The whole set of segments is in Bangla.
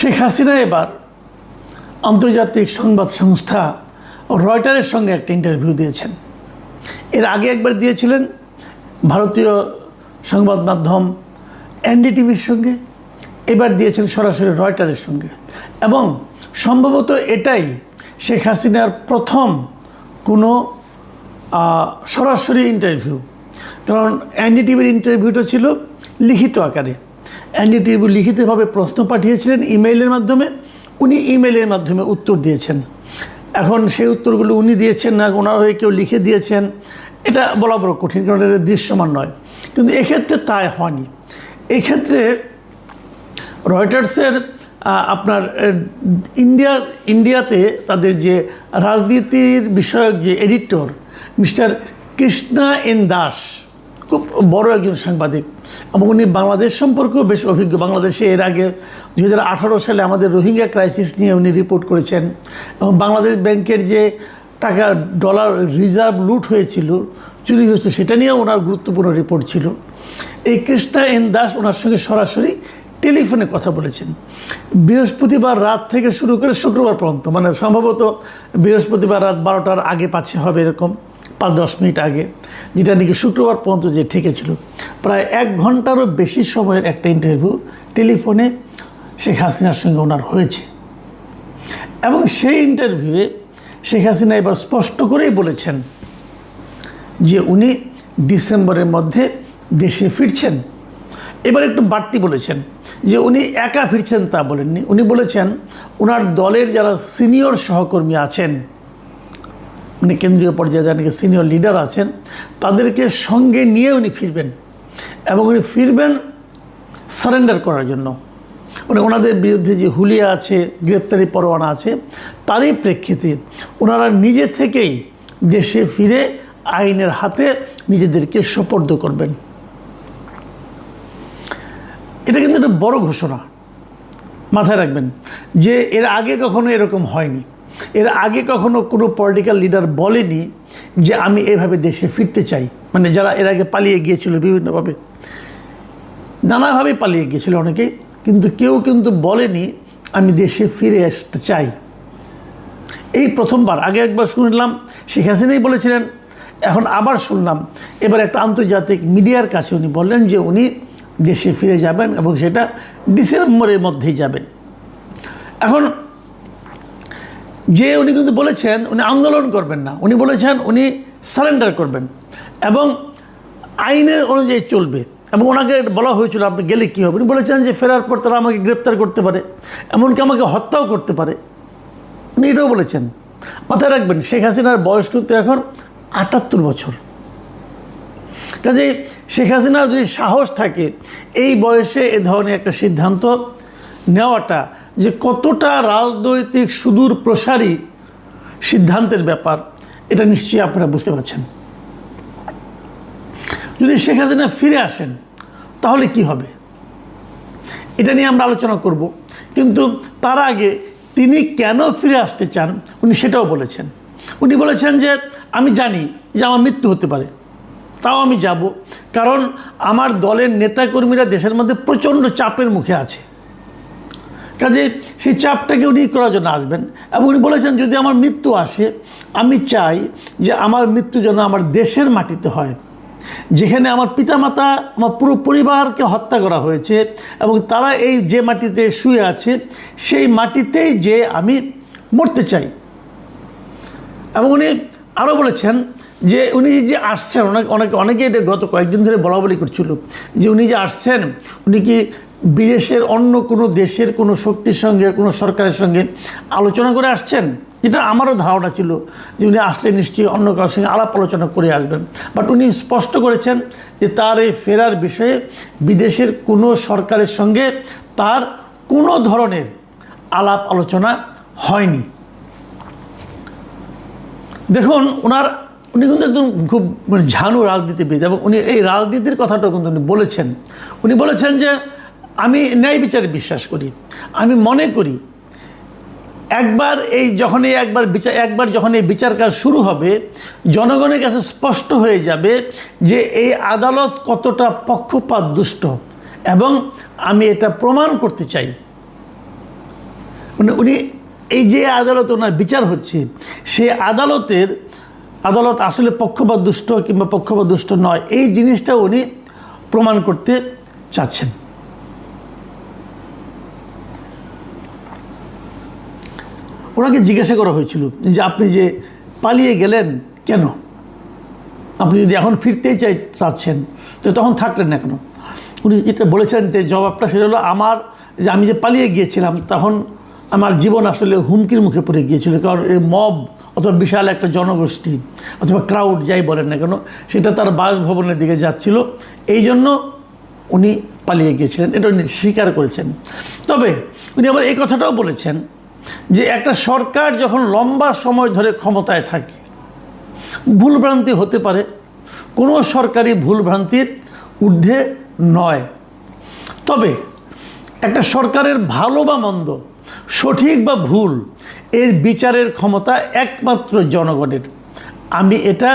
শেখ হাসিনা এবার আন্তর্জাতিক সংবাদ সংস্থা রয়টারের সঙ্গে একটা ইন্টারভিউ দিয়েছেন। এর আগে একবার দিয়েছিলেন ভারতীয় সংবাদ মাধ্যম এনডিটিভির সঙ্গে, এবার দিয়েছেন সরাসরি রয়টারের সঙ্গে। এবং সম্ভবত এটাই শেখ হাসিনার প্রথম কোনো সরাসরি ইন্টারভিউ, কারণ এনডিটিভির ইন্টারভিউটা ছিল লিখিত আকারে। এনডিটিভি লিখিতভাবে প্রশ্ন পাঠিয়েছিলেন ইমেইলের মাধ্যমে, উনি ইমেইলের মাধ্যমে উত্তর দিয়েছেন। এখন সেই উত্তরগুলো উনি দিয়েছেন না ওনার হয়ে কেউ লিখে দিয়েছেন, এটা বলা বড় কঠিন, কারণ এটা দৃশ্যমান নয়। কিন্তু এক্ষেত্রে তাই হয়নি। এক্ষেত্রে রয়টার্সের আপনার ইন্ডিয়াতে তাদের যে রাজনীতির বিষয়ক যে editor mister Krishna N Das, খুব বড় একজন সাংবাদিক এবং উনি বাংলাদেশ সম্পর্কেও বেশ অভিজ্ঞ। বাংলাদেশে এর আগে 2018 সালে আমাদের রোহিঙ্গা ক্রাইসিস নিয়ে উনি রিপোর্ট করেছেন এবং বাংলাদেশ ব্যাংকের যে টাকা ডলার রিজার্ভ লুট হয়েছিল, চুরি হয়েছে, সেটা নিয়েও ওনার গুরুত্বপূর্ণ রিপোর্ট ছিল। এই কৃষ্ণা এন দাস ওনার সঙ্গে সরাসরি টেলিফোনে কথা বলেছেন বৃহস্পতিবার রাত থেকে শুরু করে শুক্রবার পর্যন্ত, মানে সম্ভবত বৃহস্পতিবার রাত 12টার আগে পাচ্ছে হবে, এরকম 5-10 মিনিট আগে, যেটা নাকি শুক্রবার পর্যন্ত যে ঠেকেছিল। প্রায় 1 ঘন্টারও বেশি সময়ের একটা ইন্টারভিউ টেলিফোনে শেখ হাসিনার সঙ্গে ওনার হয়েছে। এবং সেই ইন্টারভিউয়ে শেখ হাসিনা এবার স্পষ্ট করেই বলেছেন যে উনি ডিসেম্বরের মধ্যে দেশে ফিরছেন। এবার একটু বাড়তি বলেছেন যে উনি একা ফিরছেন তা বলেননি, উনি বলেছেন ওনার দলের যারা সিনিয়র সহকর্মী আছেন, মানে কেন্দ্রীয় পর্যায়ে যারা নাকি সিনিয়র লিডার আছেন, তাদেরকে সঙ্গে নিয়ে উনি ফিরবেন এবং উনি ফিরবেন সারেন্ডার করার জন্য। মানে ওনাদের বিরুদ্ধে যে হুলিয়া আছে, গ্রেপ্তারি পরোয়ানা আছে, তারই প্রেক্ষিতে ওনারা নিজে থেকেই দেশে ফিরে আইনের হাতে নিজেদেরকে সোপর্দ করবেন। এটা কিন্তু একটা বড় ঘোষণা, মাথায় রাখবেন যে এর আগে কখনো এরকম হয়নি। এর আগে কখনো কোনো পলিটিক্যাল লিডার বলেনি যে আমি এভাবে দেশে ফিরতে চাই। মানে যারা এর আগে পালিয়ে গিয়েছিল বিভিন্নভাবে, নানাভাবে পালিয়ে গিয়েছিল অনেকেই, কিন্তু কেউ কিন্তু বলেনি আমি দেশে ফিরে আসতে চাই। এই প্রথমবার, আগে একবার শুনলাম শেখ হাসিনাই বলেছিলেন, এখন আবার শুনলাম এবার একটা আন্তর্জাতিক মিডিয়ার কাছে উনি বললেন যে উনি দেশে ফিরে যাবেন এবং সেটা ডিসেম্বরের মধ্যেই যাবেন। এখন যে উনি কিন্তু বলেছেন উনি আন্দোলন করবেন না, উনি বলেছেন উনি সারেন্ডার করবেন এবং আইনের অনুযায়ী চলবে। এবং ওনাকে বলা হয়েছিল আপনি গেলে কী হবে, উনি বলেছেন যে ফেরার পর তারা আমাকে গ্রেপ্তার করতে পারে, এমনকি আমাকে হত্যাও করতে পারে, উনি এটাও বলেছেন। মাথায় রাখবেন শেখ হাসিনার বয়স কিন্তু এখন 78 বছর। কাজেই শেখ হাসিনার যদি সাহস থাকে এই বয়সে এ ধরনের একটা সিদ্ধান্ত নেওয়াটা যে কতটা রাজনৈতিক সুদূর প্রসারী সিদ্ধান্তের ব্যাপার, এটা নিশ্চয়ই আপনারা বুঝতে পারছেন। যদি শেখ হাসিনা ফিরে আসেন তাহলে কি হবে, এটা নিয়ে আমরা আলোচনা করব। কিন্তু তার আগে তিনি কেন ফিরে আসতে চান উনি সেটাও বলেছেন। উনি বলেছেন যে আমি জানি যে আমার মৃত্যু হতে পারে, তাও আমি যাব, কারণ আমার দলের নেতাকর্মীরা দেশের মধ্যে প্রচণ্ড চাপের মুখে আছে। কাজে সেই চাপটাকে উনি করার জন্য আসবেন। এবং উনি বলেছেন যদি আমার মৃত্যু আসে, আমি চাই যে আমার মৃত্যু যেন আমার দেশের মাটিতে হয়, যেখানে আমার পিতামাতা, আমার পুরো পরিবারকে হত্যা করা হয়েছে এবং তারা এই যে মাটিতে শুয়ে আছে সেই মাটিতেই যে আমি মরতে চাই। এবং উনি আরও বলেছেন যে উনি যে আসছেন, অনেকে এটা গত কয়েকদিন ধরে বলা বলি করছিল যে উনি যে আসছেন উনি কি বিদেশের অন্য কোনো দেশের কোনো শক্তির সঙ্গে, কোনো সরকারের সঙ্গে আলোচনা করে আসছেন। এটা আমারও ধারণা ছিল যে উনি আসলে নিশ্চয়ই অন্য কারোর সঙ্গে আলাপ আলোচনা করে আসবেন, বাট উনি স্পষ্ট করেছেন যে তার এই ফেরার বিষয়ে বিদেশের কোনো সরকারের সঙ্গে তার কোনো ধরনের আলাপ আলোচনা হয়নি। দেখুন উনি কিন্তু একদম খুব ঝানু রাজনীতিবিদ এবং উনি এই রাজনীতির কথাটাও কিন্তু উনি বলেছেন। উনি বলেছেন যে আমি ন্যায় বিচারে বিশ্বাস করি, আমি মনে করি একবার যখন এই বিচার কাজ শুরু হবে জনগণের কাছে স্পষ্ট হয়ে যাবে যে এই আদালত কতটা পক্ষপাত দুষ্ট, এবং আমি এটা প্রমাণ করতে চাই। মানে উনি এই যে আদালত ওনার বিচার হচ্ছে, সেই আদালত আসলে পক্ষপাতদুষ্ট কিংবা পক্ষপাতদুষ্ট নয়, এই জিনিসটা উনি প্রমাণ করতে চাচ্ছেন। ওনাকে জিজ্ঞাসা করা হয়েছিল যে আপনি যে পালিয়ে গেলেন কেন, আপনি যদি এখন ফিরতেই চাচ্ছেন তো তখন থাকলেন না কেন। উনি যেটা বলেছেন যে জবাবটা সেটা হলো, আমি যে পালিয়ে গিয়েছিলাম তখন আমার জীবন আসলে হুমকির মুখে পড়ে গিয়েছিল, কারণ এই মব অথবা বিশাল একটা জনগোষ্ঠী অথবা ক্রাউড যাই বলেন না কেন, সেটা তার বাসভবনের দিকে যাচ্ছিল, এই জন্য উনি পালিয়ে গিয়েছিলেন, এটা উনি স্বীকার করেছেন। তবে উনি আবার এই কথাটাও বলেছেন যে একটা সরকার যখন লম্বা সময় ধরে ক্ষমতায় থাকে, ভুলভ্রান্তি হতে পারে, কোনো সরকারি ভুলভ্রান্তির ঊর্ধ্বে নয়। তবে একটা সরকারের ভালো বা মন্দ, সঠিক বা ভুল, এর বিচারের ক্ষমতা একমাত্র জনগণের। আমি এটা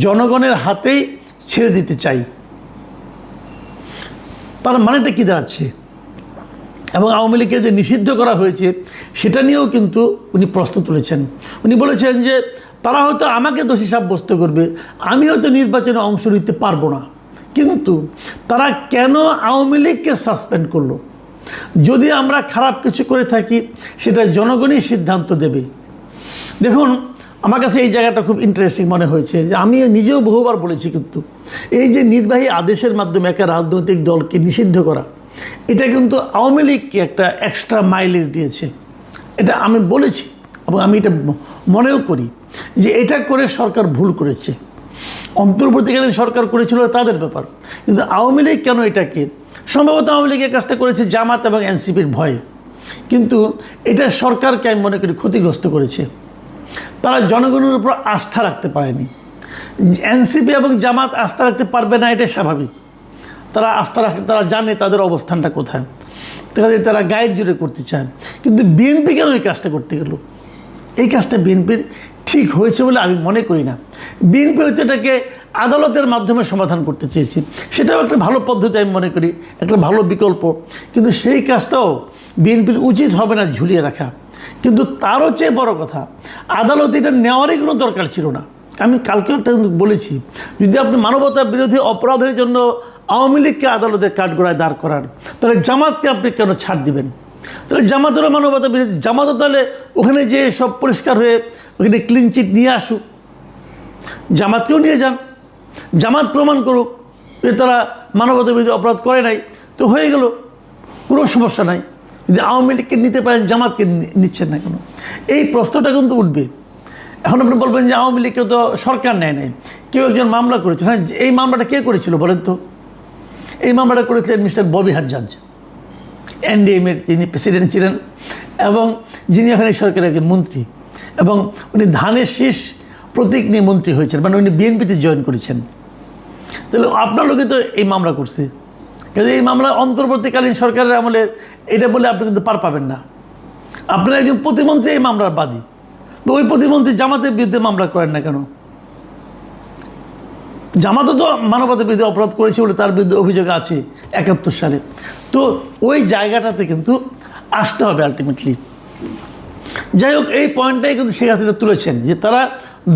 জনগণের হাতেই ছেড়ে দিতে চাই। তার মানেটা কী দাঁড়াচ্ছে? এবং আওয়ামী লীগকে যে নিষিদ্ধ করা হয়েছে সেটা নিয়েও কিন্তু উনি প্রশ্ন তুলেছেন। উনি বলেছেন যে তারা হয়তো আমাকে দোষী সাব্যস্ত করবে, আমি হয়তো নির্বাচনে অংশ নিতে পারবো না, কিন্তু তারা কেন আওয়ামী লীগকে সাসপেন্ড করলো? যদি আমরা খারাপ কিছু করে থাকি সেটা জনগণই সিদ্ধান্ত দেবে। দেখুন, আমার কাছে এই জায়গাটা খুব ইন্টারেস্টিং মনে হয়েছে যে আমি নিজেও বহুবার বলেছি, কিন্তু এই যে নির্বাহী আদেশের মাধ্যমে একটা রাজনৈতিক দলকে নিষিদ্ধ করা, এটা কিন্তু আওয়ামী লীগকে একটা এক্সট্রা মাইলেজ দিয়েছে। এটা আমি বলেছি এবং আমি এটা মনেও করি যে এটা করে সরকার ভুল করেছে। অন্তর্বর্তীকালীন সরকার করেছিল তাদের ব্যাপার, কিন্তু আওয়ামী লীগ কেন এটাকে, সম্ভবত আওয়ামী লীগের কাজটা করেছে জামাত এবং এনসিপির ভয়ে, কিন্তু এটা সরকারকে আমি মনে করি ক্ষতিগ্রস্ত করেছে। তারা জনগণের উপর আস্থা রাখতে পারেনি। এনসিপি এবং জামাত আস্থা রাখতে পারবে না, এটা স্বাভাবিক। তারা আস্থা রাখে, তারা জানে তাদের অবস্থানটা কোথায়, তারা গাইড জুড়ে করতে চায়। কিন্তু বিএনপি কেন এই কাজটা করতে গেল? এই কাজটা বিএনপির ঠিক হয়েছে বলে আমি মনে করি না। বিএনপি হয়তো এটাকে আদালতের মাধ্যমে সমাধান করতে চেয়েছি, সেটাও একটা ভালো পদ্ধতি আমি মনে করি, একটা ভালো বিকল্প, কিন্তু সেই কাজটাও বিএনপির উচিত হবে না ঝুলিয়ে রাখা। কিন্তু তারও চেয়ে বড় কথা, আদালত এটা নেওয়ারই কোনো দরকার ছিল না। আমি কালকেও একটা বলেছি, যদি আপনি মানবতা বিরোধী অপরাধের জন্য আওয়ামী লীগকে আদালতের কাঠগড়ায় দাঁড় করান, তাহলে জামাতকে আপনি কেন ছাড় দিবেন? তাহলে জামাতেরও মানবতা বিরোধী, জামাতও তাহলে ওখানে যে সব পরিষ্কার হয়ে ওখানে ক্লিন চিট নিয়ে আসুক, জামাতকেও নিয়ে যান, জামাত প্রমাণ করুক যে তারা মানবতা বিরোধী অপরাধ করে নাই, তো হয়ে গেল, কোনো সমস্যা নাই। যদি আওয়ামী লীগকে নিতে পারেন, জামাতকে নিচ্ছেন না কেন? এই প্রশ্নটা কিন্তু উঠবে। এখন আপনি বলবেন যে আওয়ামী লীগকে তো সরকার নেয় নাই, কেউ একজন মামলা করেছিল। হ্যাঁ, এই মামলাটা কে করেছিল বলেন তো? এই মামলাটা করেছিলেন মিস্টার ববি হাজ্জাজ, এনডিএমের যিনি প্রেসিডেন্ট ছিলেন এবং যিনি এখন এই সরকারের একজন মন্ত্রী, এবং উনি ধানের শীষ প্রতীক নিয়ে মন্ত্রী হয়েছেন, মানে উনি বিএনপিতে জয়েন করেছেন। তাহলে আপনার লোকে তো এই মামলা করছে, কিন্তু এই মামলা অন্তর্বর্তীকালীন সরকারের আমলে, এটা বলে আপনি কিন্তু পার পাবেন না। আপনার একজন প্রতিমন্ত্রী এই মামলার বাদী, তো ওই প্রতিমন্ত্রী জামাতের বিরুদ্ধে মামলা করেন না কেন? জামাতও তো মানবতা বিরোধী অপরাধ করেছে বলে তার বিরুদ্ধে অভিযোগ আছে 71 সালে। তো ওই জায়গাটাতে কিন্তু আসতে হবে আলটিমেটলি। যাই হোক, এই পয়েন্টটাই কিন্তু শেখ হাসিনা তুলেছেন যে তারা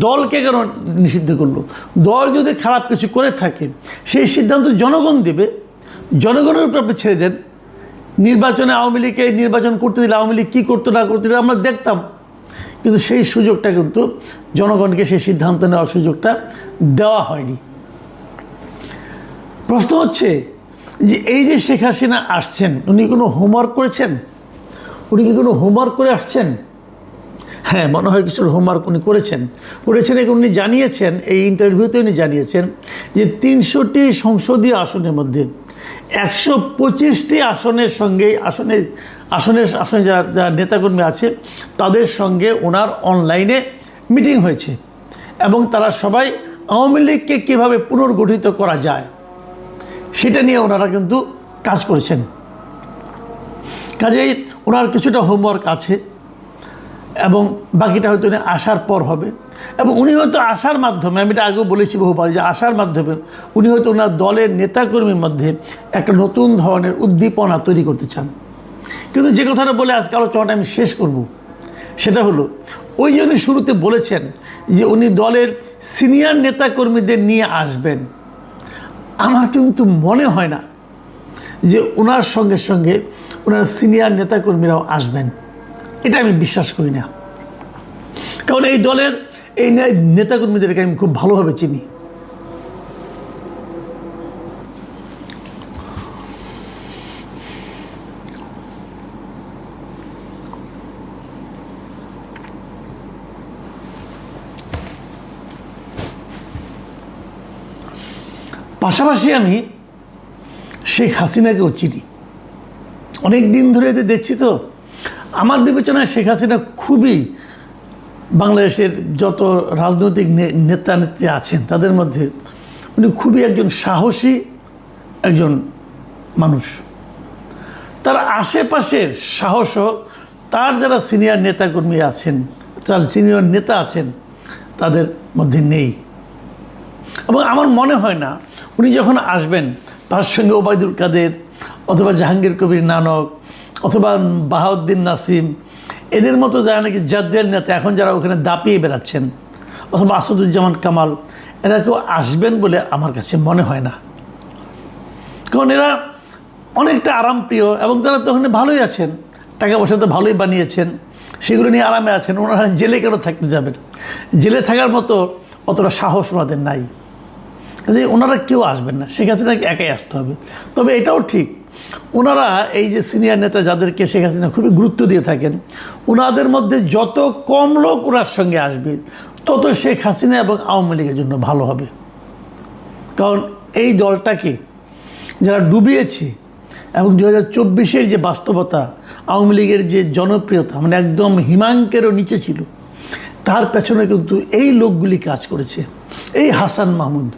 দলকে কেন নিষিদ্ধ করলো। দল যদি খারাপ কিছু করে থাকে সেই সিদ্ধান্ত জনগণ দেবে, জনগণের উপর আপনি ছেড়ে দেন। নির্বাচনে আওয়ামী লীগকে নির্বাচন করতে দিলে আওয়ামী লীগ কী করতো না করতে দিলে আমরা দেখতাম, কিন্তু সেই সুযোগটা কিন্তু জনগণকে সেই সিদ্ধান্ত নেওয়ার সুযোগটা দেওয়া হয়নি। প্রশ্ন হচ্ছে যে এই যে শেখ হাসিনা আসছেন, উনি কোনো হোমওয়ার্ক করেছেন? উনি কি কোনো হোমওয়ার্ক করে আসছেন? হ্যাঁ, মনে হয় কিছুর হোমওয়ার্ক উনি করেছেন। এবং উনি জানিয়েছেন, এই ইন্টারভিউতে উনি জানিয়েছেন যে 300টি সংসদীয় আসনের মধ্যে 125টি আসনের সঙ্গে আসনে যারা নেতাকর্মী আছে তাদের সঙ্গে ওনার অনলাইনে মিটিং হয়েছে, এবং তারা সবাই আওয়ামী লীগকে কীভাবে পুনর্গঠিত করা যায় সেটা নিয়ে ওনারা কিন্তু কাজ করেছেন। কাজেই ওনার কিছুটা হোমওয়ার্ক আছে, এবং বাকিটা হয়তো উনি আসার পর হবে। এবং উনি হয়তো আসার মাধ্যমে, আমি এটা আগেও বলেছি বহুবার, যে আসার মাধ্যমে উনি হয়তো ওনার দলের নেতাকর্মীর মধ্যে একটা নতুন ধরনের উদ্দীপনা তৈরি করতে চান। কিন্তু যে কথাটা বলে আজকে আলোচনাটা আমি শেষ করব, সেটা হলো ওই যে উনি শুরুতে বলেছেন যে উনি দলের সিনিয়র নেতাকর্মীদের নিয়ে আসবেন। আমার কিন্তু মনে হয় না যে ওনার সঙ্গে সঙ্গে ওনার সিনিয়র নেতাকর্মীরাও আসবেন, এটা আমি বিশ্বাস করি না। কারণ এই দলের এই নেতাকর্মীদেরকে আমি খুব ভালোভাবে চিনি। পাশাপাশি আমি শেখ হাসিনাকেও চিনি, অনেক দিন ধরে এদের দেখছি। তো আমার বিবেচনায় শেখ হাসিনা খুবই বাংলাদেশের যত রাজনৈতিক নেতা নেত্রী আছেন তাদের মধ্যে উনি খুবই একজন সাহসী একজন মানুষ। তার আশেপাশের সাহসও তার যারা সিনিয়র নেতাকর্মী আছেন, যারা সিনিয়র নেতা আছেন তাদের মধ্যে নেই। এবং আমার মনে হয় না উনি যখন আসবেন তার সঙ্গে ওবায়দুল কাদের অথবা জাহাঙ্গীর কবির নানক অথবা বাহাউদ্দিন নাসিম এদের মতো যারা নাকি জাতীয় নেতা এখন যারা ওখানে দাপিয়ে বেড়াচ্ছেন, অথবা আসাদুজ্জামান কামাল, এরা কেউ আসবেন বলে আমার কাছে মনে হয় না। কারণ এরা অনেকটা আরামপ্রিয় এবং তারা তো ওখানে ভালোই আছেন, টাকা পয়সা তো ভালোই বানিয়েছেন, সেগুলো নিয়ে আরামে আছেন। ওনারা জেলে কেন থাকতে যাবেন? জেলে থাকার মতো অতটা সাহস ওনাদের নাই। কাজে ওনারা কেউ আসবেন না, শেখ হাসিনাকে একাই আসতে হবে। তবে এটাও ঠিক, ওনারা এই যে সিনিয়র নেতা যাদেরকে শেখ হাসিনা খুবই গুরুত্ব দিয়ে থাকেন, ওনাদের মধ্যে যত কম লোক ওনার সঙ্গে আসবে তত শেখ হাসিনা এবং আওয়ামী লীগের জন্য ভালো হবে। কারণ এই দলটাকে যারা ডুবিয়েছে এবং 2024-এর যে বাস্তবতা, আওয়ামী লীগের যে জনপ্রিয়তা মানে একদম হিমাঙ্কেরও নিচে ছিল, তার পেছনে কিন্তু এই লোকগুলি কাজ করেছে। এই হাসান মাহমুদ,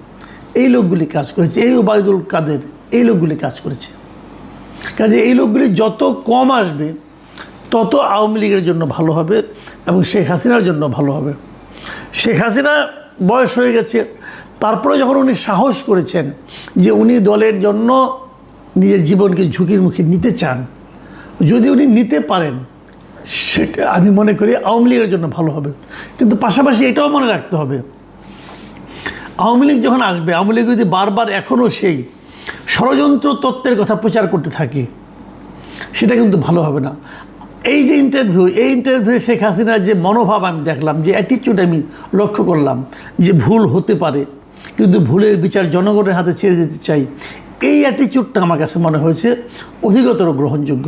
এই লোকগুলি কাজ করেছে, এই ওবায়দুল কাদের, এই লোকগুলি কাজ করেছে। কাজে এই লোকগুলি যত কম আসবে তত আওয়ামী লীগের জন্য ভালো হবে এবং শেখ হাসিনার জন্য ভালো হবে। শেখ হাসিনা বয়স হয়ে গেছে, তারপরে যখন উনি সাহস করেছেন যে উনি দলের জন্য নিজের জীবনকে ঝুঁকির মুখে নিতে চান, যদি উনি নিতে পারেন সেটা আমি মনে করি আওয়ামী লীগের জন্য ভালো হবে। কিন্তু পাশাপাশি এটাও মনে রাখতে হবে, আওয়ামী লীগ যখন আসবে, আওয়ামী লীগ যদি বারবার এখনও সেই ষড়যন্ত্র তত্ত্বের কথা প্রচার করতে থাকে সেটা কিন্তু ভালো হবে না। এই যে ইন্টারভিউ শেখ হাসিনার যে মনোভাব আমি দেখলাম, যে অ্যাটিটিউড আমি লক্ষ্য করলাম, যে ভুল হতে পারে কিন্তু ভুলের বিচার জনগণের হাতে ছেড়ে দিতে চাই, এই অ্যাটিটিউডটা আমার কাছে মনে হয়েছে অধিকতর গ্রহণযোগ্য।